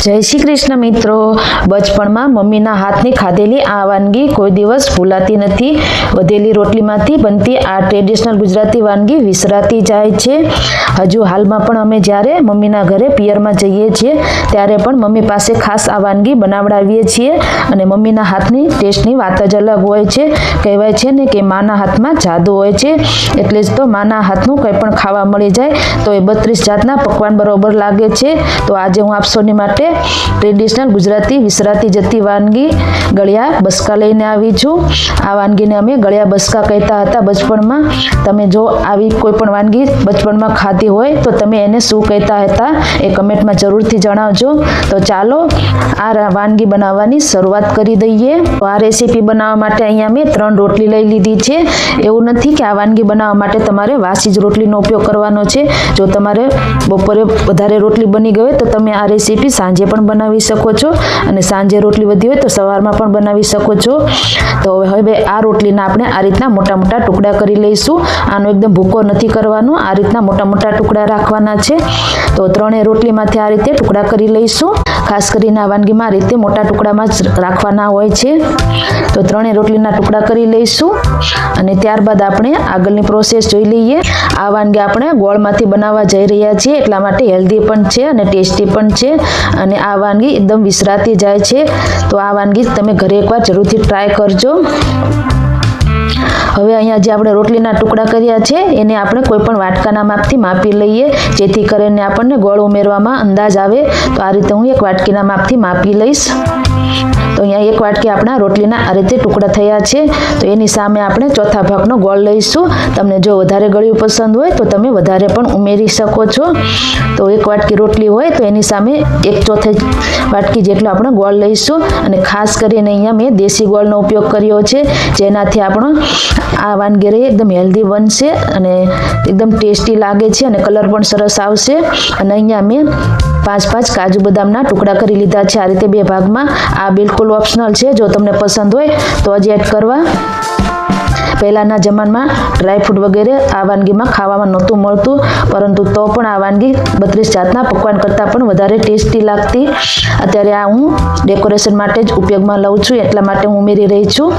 જય શ્રી કૃષ્ણ મિત્રો, બચપણમાં મમ્મીના હાથની ખાધેલી આ વાનગી કોઈ દિવસ ભૂલાતી નથી. વધેલી રોટલીમાંથી બનતી આ ટ્રેડિશનલ ગુજરાતી વાનગી વિસરાતી જાય છે. હજુ હાલમાં પણ અમે જ્યારે મમ્મીના ઘરે પિયરમાં જઈએ છીએ ત્યારે પણ મમ્મી પાસે ખાસ આ વાનગી બનાવડાવીએ છીએ અને મમ્મીના હાથની ટેસ્ટની વાત જ અલગ હોય છે. કહેવાય છે ને કે માના હાથમાં જાદુ હોય છે, એટલે જ તો માના હાથનું કંઈ પણ ખાવા મળી જાય તો એ 32 જાતના પકવાન બરોબર લાગે છે. તો આજે હું આપ સૌની માટે ટ્રેડિશનલ ગુજરાતી વિસરાતી જતી વાનગી ગળ્યા બસકા લઈને આવી છું. આ વાનગીને અમે ગળ્યા બસકા કહેતા હતા બચપણમાં. તમે જો આવી કોઈ પણ વાનગી બચપણમાં ખાધી હોય તો તમે એને શું કહેતા હતા એ કમેન્ટમાં જરૂરથી જણાવજો. તો ચાલો આ વાનગી બનાવવાની શરૂઆત કરી દઈએ. તો આ રેસીપી બનાવવા માટે અહીંયા મેં 3 રોટલી લઈ લીધી છે. એવું નથી કે આ વાનગી બનાવવા માટે તમારે વાસી જ રોટલીનો ઉપયોગ કરવાનો છે. જો તમારે બપોરે વધારે રોટલી બની ગઈ હોય તો તમે આ રેસીપી સાંજે પણ બનાવી શકો છો અને સાંજે રોટલી વધી હોય તો સવારમાં પણ બનાવી શકો છો. તો હવે આ રોટલીના આપણે આ રીતના મોટા મોટા ટુકડા કરી લઈશું. આનો એકદમ ભૂકો નથી કરવાનો, આ રીતના મોટા મોટા ટુકડા રાખવાના છે. તો 3 રોટલીમાંથી આ રીતે ટુકડા કરી લઈશું. ખાસ કરીને આ વાનગીમાં આ રીતે મોટા ટુકડામાં જ રાખવાના હોય છે. તો 3 રોટલીના ટુકડા કરી લઈશું અને ત્યારબાદ આપણે આગળની પ્રોસેસ જોઈ લઈએ. આ વાનગી આપણે ગોળમાંથી બનાવવા જઈ રહ્યા છીએ, એટલા માટે હેલ્ધી પણ છે અને ટેસ્ટી પણ છે અને આ વાનગી એકદમ વિસરાતી જાય છે. તો આ વાનગી તમે ઘરે એકવાર જરૂરથી ટ્રાય કરજો. હવે અહીંયા જે આપણે રોટલીના ટુકડા કર્યા છે એને આપણે કોઈ પણ વાટકાના માપથી માપી લઈએ, જેથી કરીને આપણને ગોળ ઉમેરવામાં અંદાજ આવે. તો આ રીતે હું 1 વાટકીના માપથી માપી લઈશ. તો અહીંયા 1 વાટકી આપણા રોટલીના આ રીતે ટુકડા થયા છે. તો એની સામે આપણે ચોથા ભાગનો ગોળ લઈશું. તમને જો વધારે ગળ્યું પસંદ હોય તો તમે વધારે પણ ઉમેરી શકો છો. તો 1 વાટકી રોટલી હોય તો એની સામે 1/4 વાટકી જેટલો આપણે ગોળ લઈશું અને ખાસ કરીને અહીંયા મેં દેશી ગોળનો ઉપયોગ કર્યો છે, જેનાથી આપણો આ વાનગી એકદમ હેલ્ધી બનશે અને એકદમ ટેસ્ટી લાગે છે અને કલર પણ સરસ આવશે. અને અહીંયા મેં 5 કાજુ બદામના ટુકડા કરી લીધા છે આ રીતે 2 ભાગમાં. આ બિલકુલ ઓપ્શનલ છે, જો તમને પસંદ હોય તો જ એડ કરવા. પહેલાંના જમાનામાં ડ્રાયફ્રૂટ વગેરે આ વાનગીમાં ખાવામાં નહોતું મળતું, પરંતુ તો પણ આ વાનગી 32 જાતના પકવાન કરતાં પણ વધારે ટેસ્ટી લાગતી. અત્યારે આ હું ડેકોરેશન માટે જ ઉપયોગમાં લઉં છું, એટલા માટે હું ઉમેરી રહી છું.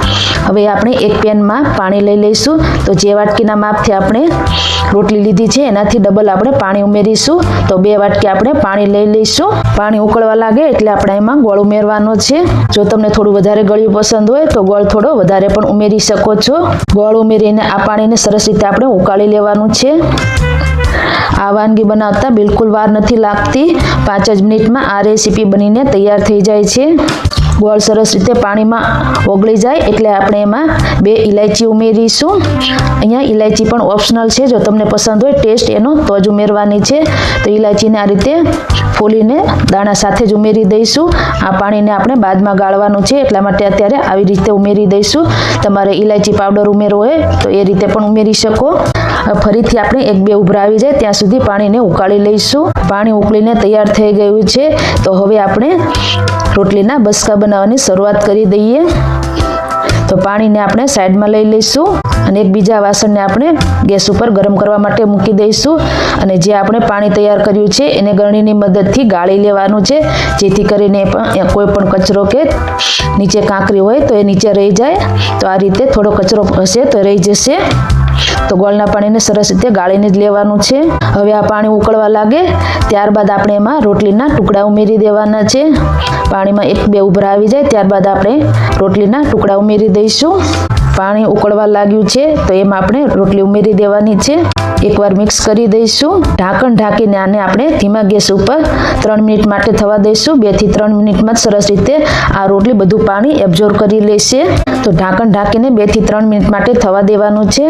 હવે આપણે એક પેનમાં પાણી લઈ લઈશું. તો જે વાટકીના માપથી આપણે રોટલી લીધી છે એનાથી ડબલ આપણે પાણી ઉમેરીશું. તો 2 વાટકી આપણે પાણી લઈ લઈશું. પાણી ઉકળવા લાગે એટલે આપણે એમાં ગોળ ઉમેરવાનો છે. જો તમને થોડું વધારે ગળ્યું પસંદ હોય તો ગોળ થોડો વધારે પણ ઉમેરી શકો છો. ગોળ ઉમેરીને આ પાણીને સરસ રીતે આપણે ઉકાળી લેવાનું છે. આ વાનગી બનાવતા બિલકુલ વાર નથી લાગતી. 5 જ મિનિટમાં આ રેસીપી બનીને તૈયાર થઈ જાય છે. ગોળ સરસ રીતે પાણીમાં ઓગળી જાય એટલે આપણે એમાં 2 ઇલાયચી ઉમેરીશું. અહીંયા ઇલાયચી પણ ઓપ્શનલ છે, જો તમને પસંદ હોય ટેસ્ટ એનો તો જ ઉમેરવાની છે. તો ઇલાયચીને આ રીતે ફોલીને દાણા સાથે જ ઉમેરી દઈશું. આ પાણીને આપણે બાદમાં ગાળવાનું છે, એટલા માટે અત્યારે આવી રીતે ઉમેરી દઈશું. તમારે ઇલાયચી પાવડર ઉમેરવો હોય તો એ રીતે પણ ઉમેરી શકો. ફરીથી આપણે 1-2 ઉભરા આવી જાય ત્યાં સુધી પાણીને ઉકાળી લઈશું. પાણી ઉકળીને તૈયાર થઈ ગયું છે. તો હવે આપણે રોટલીના બસકા બનાવવાની શરૂઆત કરી દઈએ. તો પાણીને આપણે સાઈડમાં લઈ લઈશું અને એક બીજા વાસણને આપણે ગેસ ઉપર ગરમ કરવા માટે મૂકી દઈશું. અને જે આપણે પાણી તૈયાર કર્યું છે એને ગળણીની મદદથી ગાળી લેવાનું છે, જેથી કરીને કોઈ પણ કચરો કે નીચે કાંકરી હોય તો એ નીચે રહી જાય. તો આ રીતે થોડો કચરો હશે તો રહી જશે. તો ગોળના પાણીને સરસ રીતે ગાળીને જ લેવાનું છે. હવે આ પાણી ઉકળવા લાગે ત્યારબાદ આપણે એમાં રોટલીના ટુકડા ઉમેરી દેવાના છે. પાણીમાં 1-2 ઉભરા આવી જાય ત્યારબાદ આપણે રોટલીના ટુકડા ઉમેરી દઈશું. પાણી ઉકળવા લાગ્યું છે તો એમાં આપણે રોટલી ઉમેરી દેવાની છે. એકવાર મિક્સ કરી દઈશું. ઢાંકણ ઢાંકીને આને આપણે ધીમા ગેસ ઉપર 3 મિનિટ માટે થવા દઈશું. 2 થી 3 મિનિટમાં સરસ રીતે આ રોટલી બધું પાણી એબ્ઝોર્બ કરી લેશે. તો ઢાંકણ ઢાંકીને 2 થી 3 મિનિટ માટે થવા દેવાનું છે.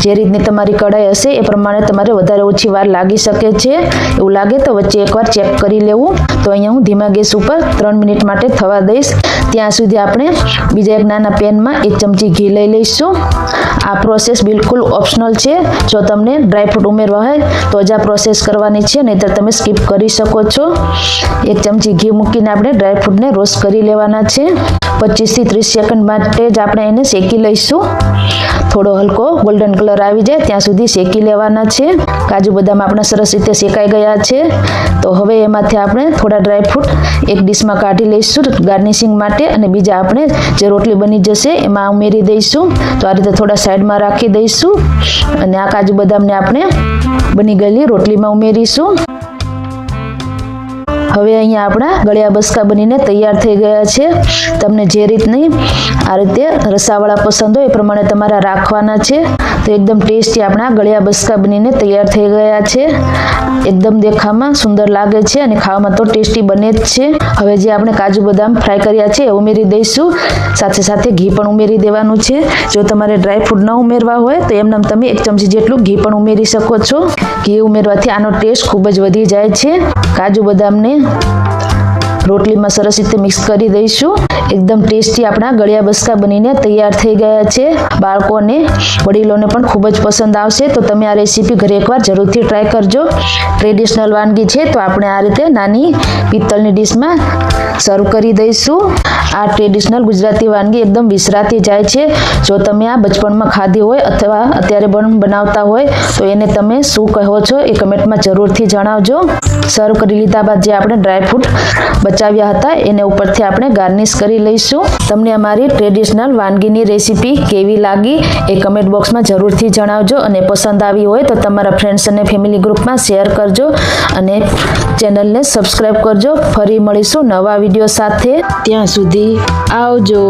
જે રીતની તમારી કઢાઈ હશે એ પ્રમાણે તમારે વધારે ઓછી વાર લાગી શકે છે. એવું લાગે તો વચ્ચે એકવાર ચેક કરી લેવું. તો અહીંયા હું ધીમા ગેસ ઉપર 3 મિનિટ માટે થવા દઈશ. ત્યાં સુધી આપણે બીજા એક નાના પેનમાં 1 ચમચી ઘી લઈ લઈશું. આ પ્રોસેસ બિલકુલ ઓપ્શનલ છે. જો તમને ડ્રાયફ્રૂટ ઉમેરવા હોય તો જ આ પ્રોસેસ કરવાની છે, નહીંતર તમે સ્કીપ કરી શકો છો. 1 ચમચી ઘી મૂકીને આપણે ડ્રાયફ્રૂટને રોસ્ટ કરી લેવાના છે. 25 થી 30 સેકન્ડ માટે જ આપણે એને શેકી લઈશું. થોડો હલકો ગોલ્ડન કલર આવી જાય ત્યાં સુધી શેકી લેવાના છે. કાજુ બદામ આપણા સરસ રીતે શેકાઈ ગયા છે. તો હવે એમાંથી આપણે થોડા ડ્રાયફ્રૂટ એક ડીશમાં કાઢી લઈશું ગાર્નિશિંગ માટે, અને બીજા આપણે જે રોટલી બની જશે એમાં ઉમેરી દઈશું. તો આ રીતે થોડા સાઈડમાં રાખી દઈશું અને આ કાજુ બદામને આપણે બની ગયેલી રોટલીમાં ઉમેરીશું. હવે અહીંયા આપણા ગળ્યા બસકા બનીને તૈયાર થઈ ગયા છે. તમને જે રીતની આ રીતે રસાવાળા પસંદ હોય એ પ્રમાણે તમારા રાખવાના છે. તો એકદમ ટેસ્ટી આપણા ગળ્યા બસકા બનીને તૈયાર થઈ ગયા છે. એકદમ દેખાવમાં સુંદર લાગે છે અને ખાવામાં તો ટેસ્ટી બને જ છે. હવે જે આપણે કાજુ બદામ ફ્રાય કર્યા છે એ ઉમેરી દઈશું. સાથે સાથે ઘી પણ ઉમેરી દેવાનું છે. જો તમારે ડ્રાયફ્રૂટ ન ઉમેરવા હોય તો એમને તમે 1 ચમચી જેટલું ઘી પણ ઉમેરી શકો છો. ઘી ઉમેરવાથી આનો ટેસ્ટ ખૂબ જ વધી જાય છે. કાજુ બદામને રોટલીમાં સરસ રીતે મિક્સ કરી દઈશું. એકદમ ટેસ્ટી આપણા ગળ્યા બસકા બનીને તૈયાર થઈ ગયા છે. બાળકોને વડીલોને પણ ખૂબ જ પસંદ આવશે. તો તમે આ રેસીપી ઘરે એકવાર જરૂરથી ટ્રાય કરજો. ટ્રેડિશનલ વાનગી છે તો આપણે આ રીતે નાની પિત્તળની ડીશમાં સર્વ કરી દઈશું. આ ટ્રેડિશનલ ગુજરાતી વાનગી એકદમ વિસરાતી જાય છે. જો તમે આ બચપણમાં ખાધી હોય અથવા અત્યારે પણ બનાવતા હોય તો એને તમે શું કહો છો એ કમેન્ટમાં જરૂરથી જણાવજો. સર્વ કરી લીધા બાદ જે આપણે ડ્રાયફ્રૂટ બચાવ્યા હતા એને ઉપરથી આપણે ગાર્નિશ કરી લઈશું. તમને અમારી ટ્રેડિશનલ વાનગીની રેસીપી કેવી લાગી એ કમેન્ટ બોક્સમાં જરૂરથી જણાવજો, અને પસંદ આવી હોય તો તમારા ફ્રેન્ડ્સ અને ફેમિલી ગ્રુપમાં શેર કરજો અને ચેનલને સબસ્ક્રાઈબ કરજો. ફરી મળીશું નવા વિડીયો સાથે. ત્યાં સુધી આવજો.